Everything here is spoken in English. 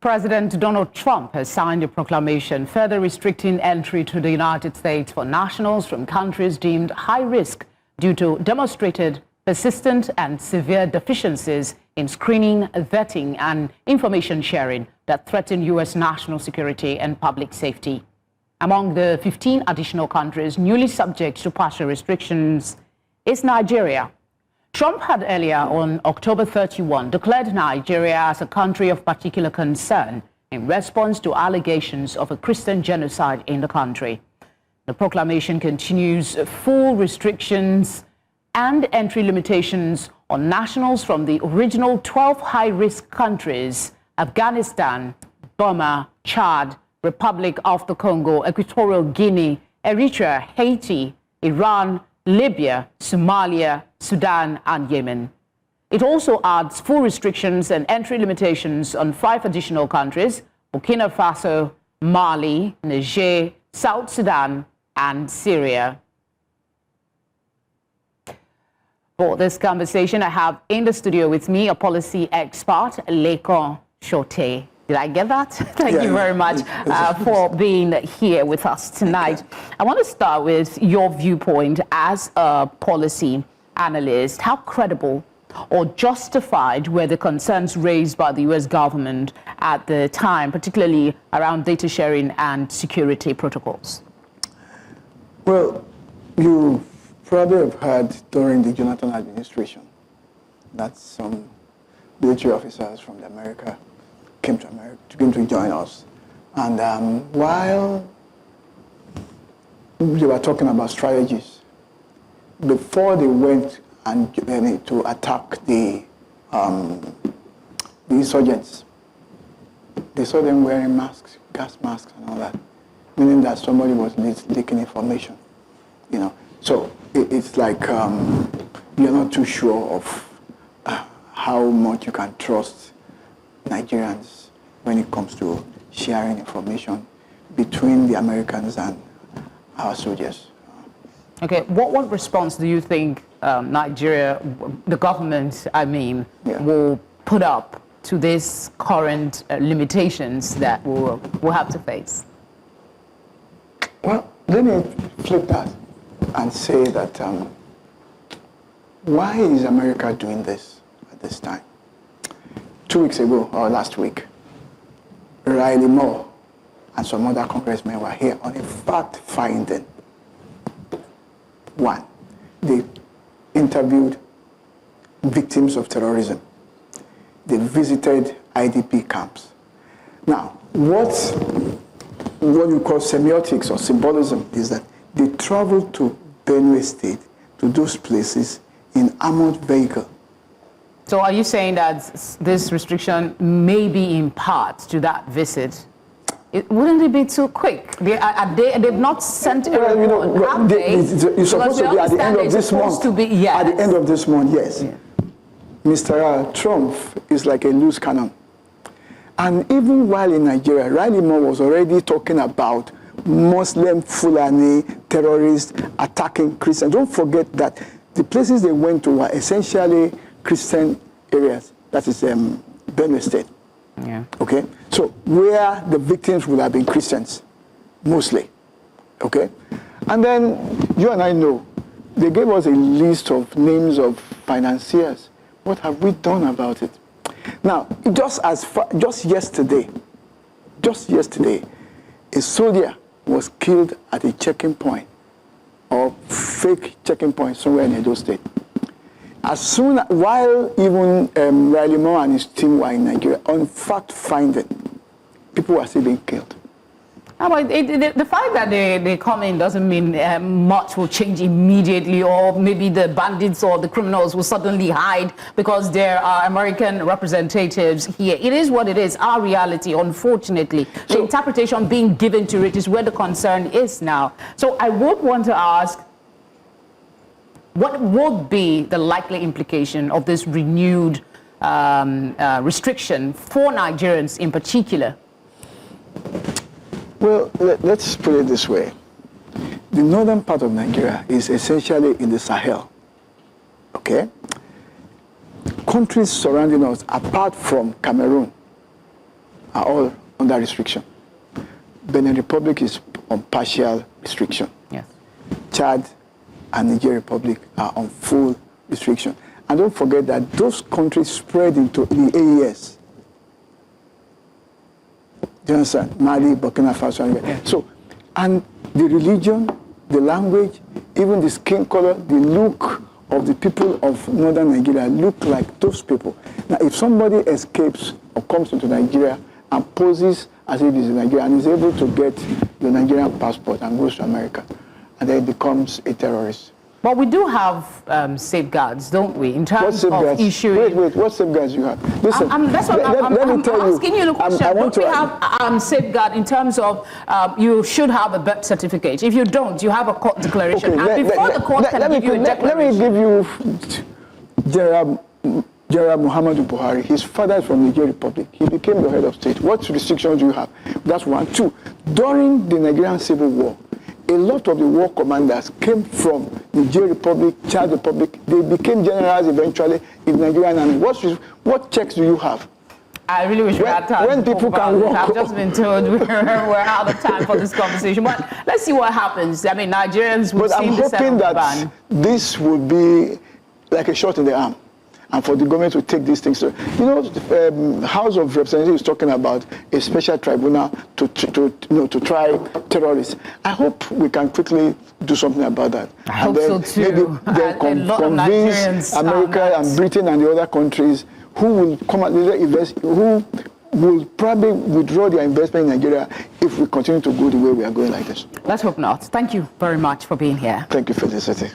President Donald Trump has signed a proclamation further restricting entry to the United States for nationals from countries deemed high risk due to demonstrated persistent and severe deficiencies in screening, vetting, and information sharing that threaten U.S. national security and public safety. Among the 15 additional countries newly subject to partial restrictions is Nigeria. Trump had earlier on October 31 declared Nigeria as a country of particular concern in response to allegations of a Christian genocide in the country. The proclamation continues full restrictions and entry limitations on nationals from the original 12 high-risk countries: Afghanistan, Burma, Chad, Republic of the Congo, Equatorial Guinea, Eritrea, Haiti, Iran, Libya, Somalia, Sudan, and Yemen. It also adds full restrictions and entry limitations on 5 additional countries: Burkina Faso, Mali, Niger, South Sudan, and Syria. For this conversation, I have in the studio with me a policy expert, Lekan Sote. Did I get that? Thank you very much for being here with us tonight. I want to start with your viewpoint as a policy analyst. How credible or justified were the concerns raised by the U.S. government at the time, particularly around data sharing and security protocols? Well, you probably have heard during the Jonathan administration that some military officers from America came to join us. And while they were talking about strategies, before they went and to attack the insurgents, they saw them wearing masks, gas masks and all that, meaning that somebody was leaking information, you know. So it's like you're not too sure of how much you can trust Nigerians when it comes to sharing information between the Americans and our soldiers. Okay, what response do you think Nigeria, the government, will put up to these current limitations that we'll have to face? Well, let me flip that and say that why is America doing this at this time? 2 weeks ago, or last week, Riley Moore and some other congressmen were here on a fact-finding. One, they interviewed victims of terrorism. They visited IDP camps. Now, what you call semiotics or symbolism is that they traveled to Benue State, to those places, in armored vehicle. So are you saying that this restriction may be in part to that visit? Wouldn't it be too quick? They've not sent a report, It's supposed to be at the end of this month. At the end of this month, yes. Yeah. Mr. Trump is like a loose cannon. And even while in Nigeria, Riley Moore was already talking about Muslim Fulani terrorists attacking Christians. Don't forget that the places they went to were essentially Christian areas. That is Benue State. Yeah. Okay? So where the victims would have been Christians, mostly. Okay? And then you and I know, they gave us a list of names of financiers. What have we done about it? Now, just yesterday, a soldier was killed at a checking point, or fake checking point somewhere in Edo State. While even Riley Moore and his team were in Nigeria, on fact-finding, people were still being killed. But the fact that they come in doesn't mean much will change immediately, or maybe the bandits or the criminals will suddenly hide because there are American representatives here. It is what it is, our reality, unfortunately. The interpretation being given to it is where the concern is now. So I would want to ask, what would be the likely implication of this renewed restriction for Nigerians in particular? Well, let's put it this way. The northern part of Nigeria is essentially in the Sahel, okay? Countries surrounding us, apart from Cameroon, are all under restriction. Benin Republic is on partial restriction. Yes. Chad and Niger Republic are on full restriction. And don't forget that those countries spread into the AES. Do you understand? Mali, Burkina Faso, and yeah. So, and the religion, the language, even the skin color, the look of the people of northern Nigeria look like those people. Now, if somebody escapes or comes into Nigeria and poses as if he's in Nigeria and is able to get the Nigerian passport and goes to America, and then becomes a terrorist. But we do have safeguards, don't we, in terms of issuing... Wait, what safeguards you have? Listen, that's what I'm asking you the question. Don't we have safeguard in terms of you should have a birth certificate? If you don't, you have a court declaration. Okay, and before the court can give you a declaration... Let me give you General Muhammadu Buhari. His father is from the Niger Republic. He became the head of state. What restrictions do you have? That's one. Two, during the Nigerian Civil War, a lot of the war commanders came from Niger Republic, Chad Republic. They became generals eventually in the Nigerian army. What checks do you have? I really wish we had time. When people can walk. I've just been told we're out of time for this conversation. But let's see what happens. I mean, Nigerians will see the hoping that this will be like a shot in the arm, and for the government to take these things. You know, the House of Representatives is talking about a special tribunal to try terrorists. I hope we can quickly do something about that. I hope so too. Maybe then convince America and Britain and the other countries who will come and who will probably withdraw their investment in Nigeria if we continue to go the way we are going like this. Let's hope not. Thank you very much for being here. Thank you, Felicity.